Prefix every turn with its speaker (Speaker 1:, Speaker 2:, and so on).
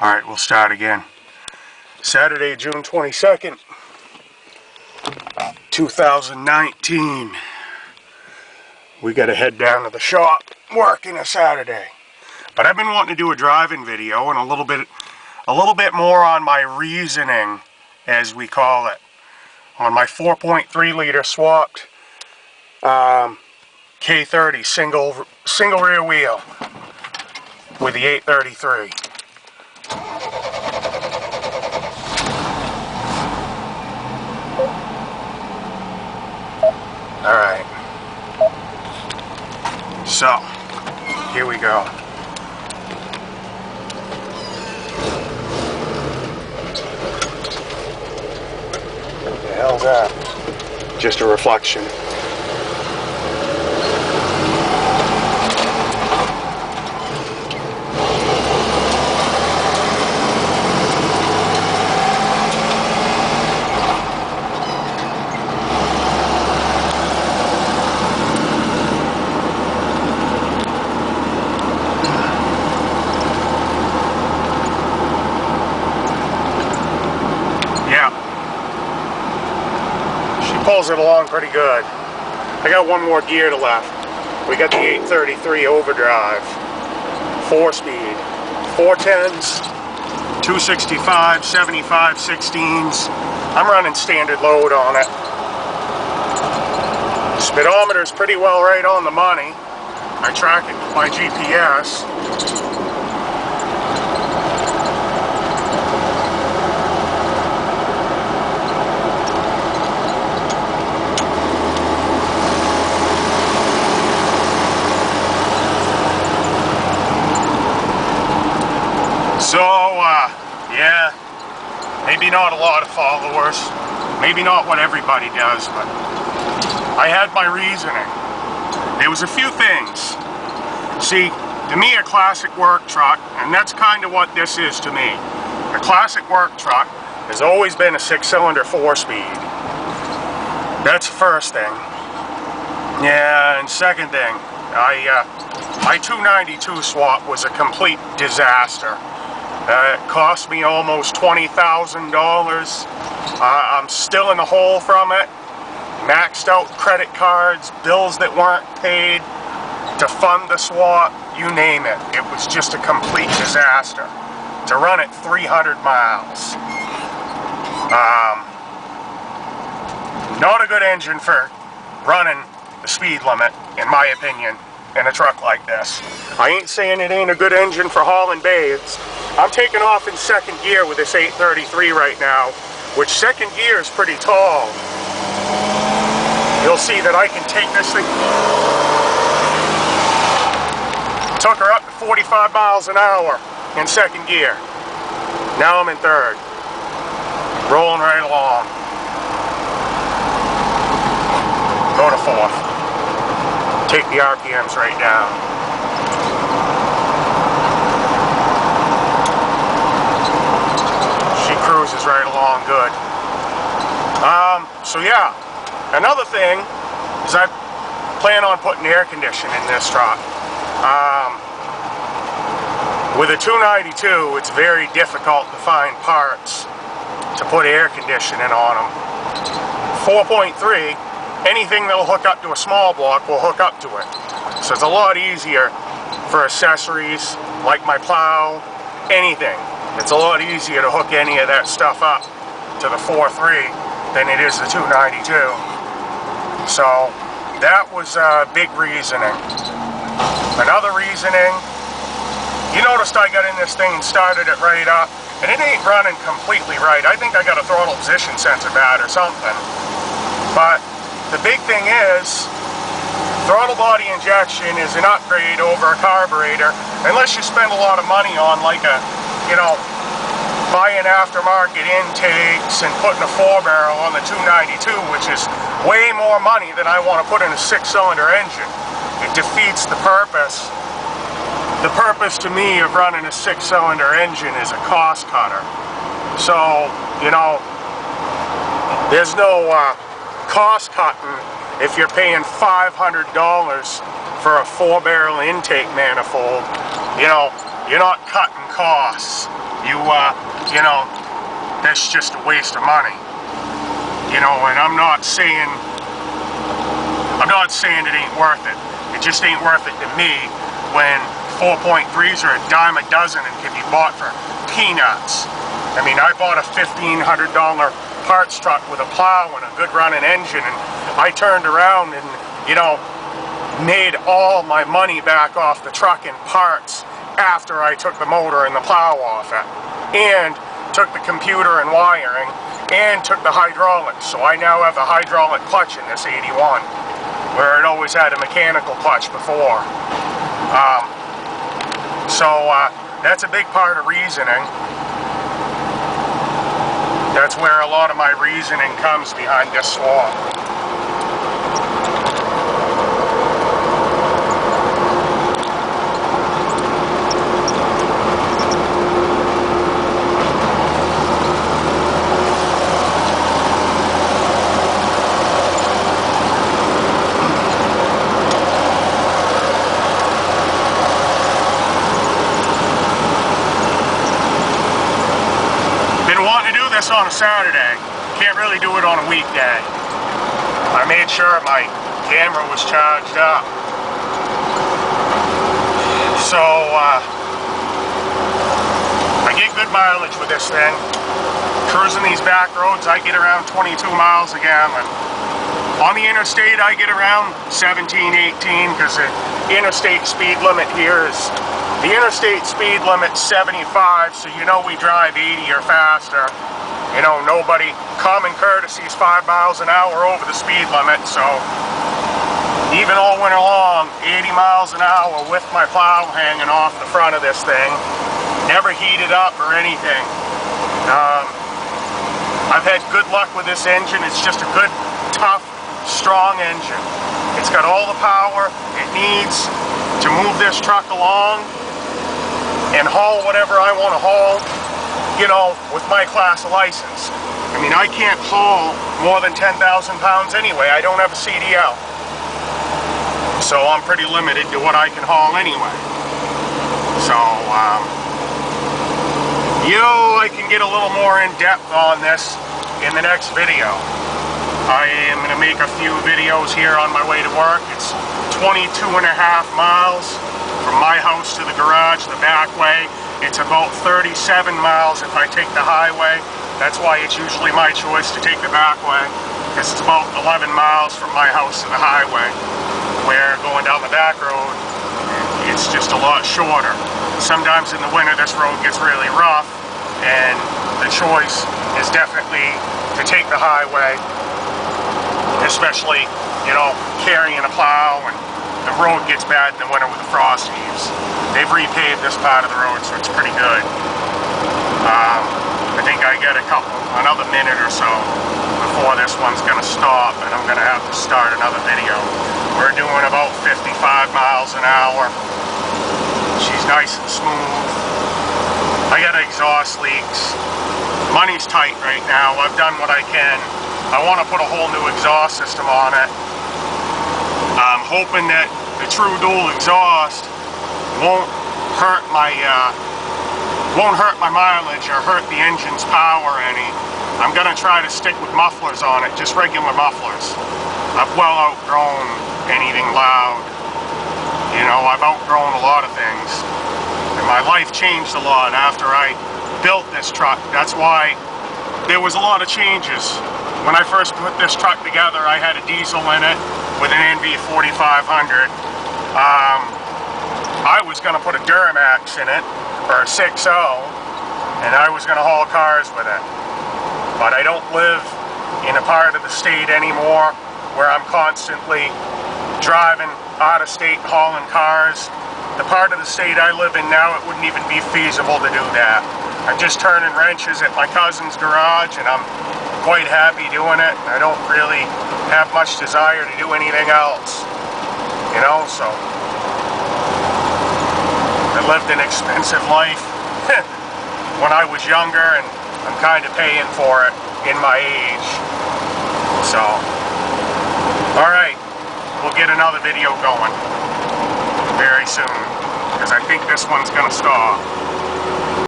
Speaker 1: Alright, we'll start again. Saturday, June 22nd, 2019. We gotta head down to the shop, working a Saturday. But I've been wanting to do a driving video and a little bit more on my reasoning, as we call it, on my 4.3 liter swapped K30 single rear wheel with the 833. Alright, so here we go. What the hell's that? Just a reflection. Pulls it along pretty good. I got one more gear to left. We got the 833 overdrive, 4-speed, 410s, 265, 75, 16s. I'm running standard load on it. Speedometer's pretty well right on the money. I track it with my GPS. So, yeah, maybe not a lot of followers, maybe not what everybody does, but I had my reasoning. There was a few things. See, to me a classic work truck, and that's kind of what this is to me, a classic work truck has always been a 6-cylinder 4-speed. That's the first thing. Yeah, and second thing, my 292 swap was a complete disaster. It cost me almost $20,000. I'm still in the hole from it. Maxed out credit cards, bills that weren't paid to fund the swap, you name it. It was just a complete disaster. To run it 300 miles. Not a good engine for running the speed limit, in my opinion, in a truck like this. I ain't saying it ain't a good engine for hauling bays. I'm taking off in second gear with this 833 right now, which second gear is pretty tall. You'll see that I can take this thing. Took her up to 45 miles an hour in second gear. Now I'm in third. Rolling right along. Go to fourth. Take the RPMs right down. Cruises right along good. So yeah, another thing is I plan on putting air conditioning in this truck. With a 292, it's very difficult to find parts to put air conditioning on them. 4.3, anything that'll hook up to a small block will hook up to it. So it's a lot easier for accessories like my plow, anything. It's a lot easier to hook any of that stuff up to the 4.3 than it is the 292. So that was big reasoning. Another reasoning, you noticed I got in this thing and started it right up, and it ain't running completely right. I think I got a throttle position sensor bad or something. But the big thing is, throttle body injection is an upgrade over a carburetor, unless you spend a lot of money on like a, buying aftermarket intakes and putting a 4-barrel on the 292, which is way more money than I want to put in a 6-cylinder engine. It defeats the purpose. The purpose to me of running a 6-cylinder engine is a cost cutter. So, there's no cost cutting if you're paying $500 for a 4-barrel intake manifold. You're not cutting costs. You know, that's just a waste of money. You know, and I'm not saying it ain't worth it. It just ain't worth it to me when 4.3s are a dime a dozen and can be bought for peanuts. I mean, I bought a $1,500 parts truck with a plow and a good running engine, and I turned around and, you know, made all my money back off the truck in parts after I took the motor and the plow off it, and took the computer and wiring, and took the hydraulics. So I now have a hydraulic clutch in this 81, where it always had a mechanical clutch before. That's a big part of reasoning. That's where a lot of my reasoning comes behind this swap. On a Saturday, can't really do it on a weekday. I made sure my camera was charged up. So I get good mileage with this thing. Cruising these back roads, I get around 22 miles a gallon. On the interstate, I get around 17, 18, because the interstate speed limit here is, the interstate speed limit's 75, so you know we drive 80 or faster. You know, nobody, common courtesy is 5 miles an hour over the speed limit, so even all winter long, 80 miles an hour with my plow hanging off the front of this thing, never heated up or anything. I've had good luck with this engine. It's just a good, tough, strong engine. It's got all the power it needs to move this truck along and haul whatever I want to haul, you know, with my class of license. I mean, I can't haul more than 10,000 pounds anyway. I don't have a CDL. So I'm pretty limited to what I can haul anyway. So, you know, I can get a little more in depth on this in the next video. I am going to make a few videos here on my way to work. It's 22.5 miles from my house to the garage, the back way. It's about 37 miles if I take the highway. That's why it's usually my choice to take the back way, because it's about 11 miles from my house to the highway, where going down the back road, it's just a lot shorter. Sometimes in the winter this road gets really rough, and the choice is definitely to take the highway, especially, you know, carrying a plow, and the road gets bad in the winter with the frost heaves. They've repaved this part of the road, so it's pretty good. I think I get another minute or so before this one's gonna stop, and I'm gonna have to start another video. We're doing about 55 miles an hour. She's nice and smooth. I got exhaust leaks. Money's tight right now. I've done what I can. I want to put a whole new exhaust system on it. I'm hoping that the true dual exhaust won't hurt my mileage or hurt the engine's power any. I'm gonna try to stick with mufflers on it, just regular mufflers. I've well outgrown anything loud. You know, I've outgrown a lot of things. And my life changed a lot after I built this truck. That's why there was a lot of changes. When I first put this truck together, I had a diesel in it with an NV 4500. I was going to put a Duramax in it, or a 6.0, and I was going to haul cars with it. But I don't live in a part of the state anymore where I'm constantly driving out of state hauling cars. The part of the state I live in now, it wouldn't even be feasible to do that. I'm just turning wrenches at my cousin's garage, and I'm quite happy doing it. I don't really have much desire to do anything else, you know, so I lived an expensive life when I was younger, and I'm kind of paying for it in my age. So, alright, we'll get another video going very soon, because I think this one's gonna stop.